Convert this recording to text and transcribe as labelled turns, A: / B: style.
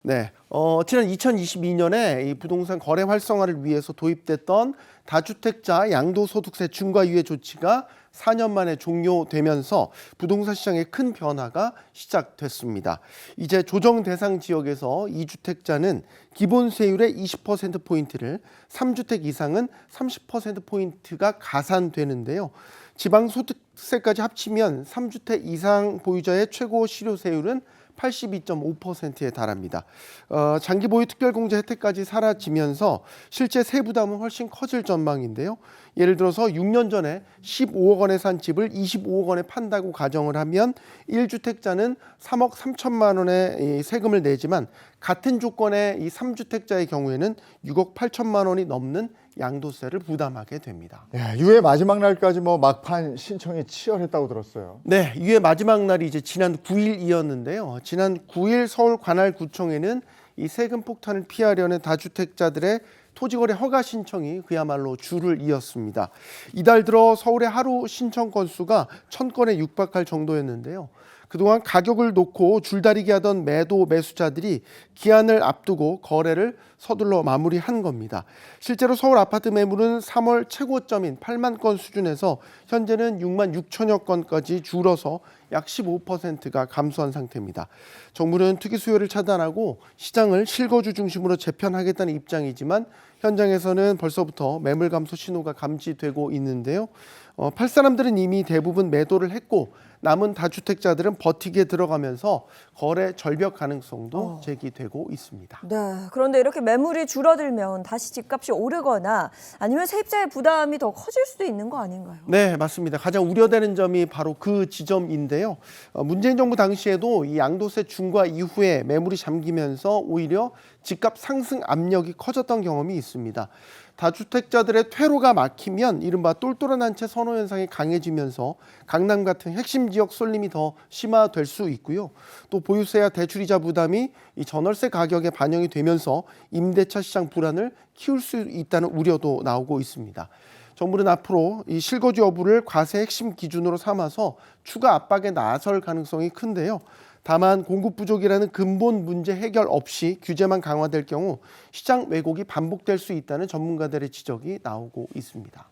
A: 네, 지난 2022년에 이 부동산 거래 활성화를 위해서 도입됐던 다주택자 양도소득세 중과유예 조치가 4년 만에 종료되면서 부동산 시장에 큰 변화가 시작됐습니다. 이제 조정 대상 지역에서 2주택자는 기본 세율의 20%포인트를, 3주택 이상은 30%포인트가 가산되는데요. 지방소득세까지 합치면 3주택 이상 보유자의 최고 실효세율은 82.5%에 달합니다. 장기 보유 특별공제 혜택까지 사라지면서 실제 세부담은 훨씬 커질 전망인데요. 예를 들어서 6년 전에 15억 원에 산 집을 25억 원에 판다고 가정을 하면 1주택자는 3억 3천만 원의 세금을 내지만 같은 조건의 이 3주택자의 경우에는 6억 8천만 원이 넘는 양도세를 부담하게 됩니다.
B: 예, 유예 마지막 날까지 막판 신청이 치열했다고 들었어요.
A: 네, 유예 마지막 날이 이제 지난 9일이었는데요. 지난 9일 서울 관할구청에는 이 세금 폭탄을 피하려는 다주택자들의 토지거래 허가 신청이 그야말로 줄을 이었습니다. 이달 들어 서울의 하루 신청 건수가 1,000건에 육박할 정도였는데요. 그동안 가격을 놓고 줄다리기 하던 매수자들이 기한을 앞두고 거래를 서둘러 마무리한 겁니다. 실제로 서울 아파트 매물은 3월 최고점인 8만 건 수준에서 현재는 6만 6천여 건까지 줄어서 약 15%가 감소한 상태입니다. 정부는 투기 수요를 차단하고 시장을 실거주 중심으로 재편하겠다는 입장이지만 현장에서는 벌써부터 매물 감소 신호가 감지되고 있는데요. 팔 사람들은 이미 대부분 매도를 했고 남은 다주택자들은 버티기에 들어가면서 거래 절벽 가능성도 제기되고 있습니다.
C: 네, 그런데 이렇게 매물이 줄어들면 다시 집값이 오르거나 아니면 세입자의 부담이 더 커질 수도 있는 거 아닌가요?
A: 네, 맞습니다. 가장 우려되는 점이 바로 그 지점인데요. 문재인 정부 당시에도 이 양도세 중과 이후에 매물이 잠기면서 오히려 집값 상승 압력이 커졌던 경험이 있습니다. 다주택자들의 퇴로가 막히면 이른바 똘똘한 한 채 선호 현상이 강해지면서 강남 같은 핵심 지역 쏠림이 더 심화될 수 있고요. 또 보유세와 대출이자 부담이 이 전월세 가격에 반영이 되면서 임대차 시장 불안을 키울 수 있다는 우려도 나오고 있습니다. 정부는 앞으로 이 실거주 여부를 과세 핵심 기준으로 삼아서 추가 압박에 나설 가능성이 큰데요. 다만 공급 부족이라는 근본 문제 해결 없이 규제만 강화될 경우 시장 왜곡이 반복될 수 있다는 전문가들의 지적이 나오고 있습니다.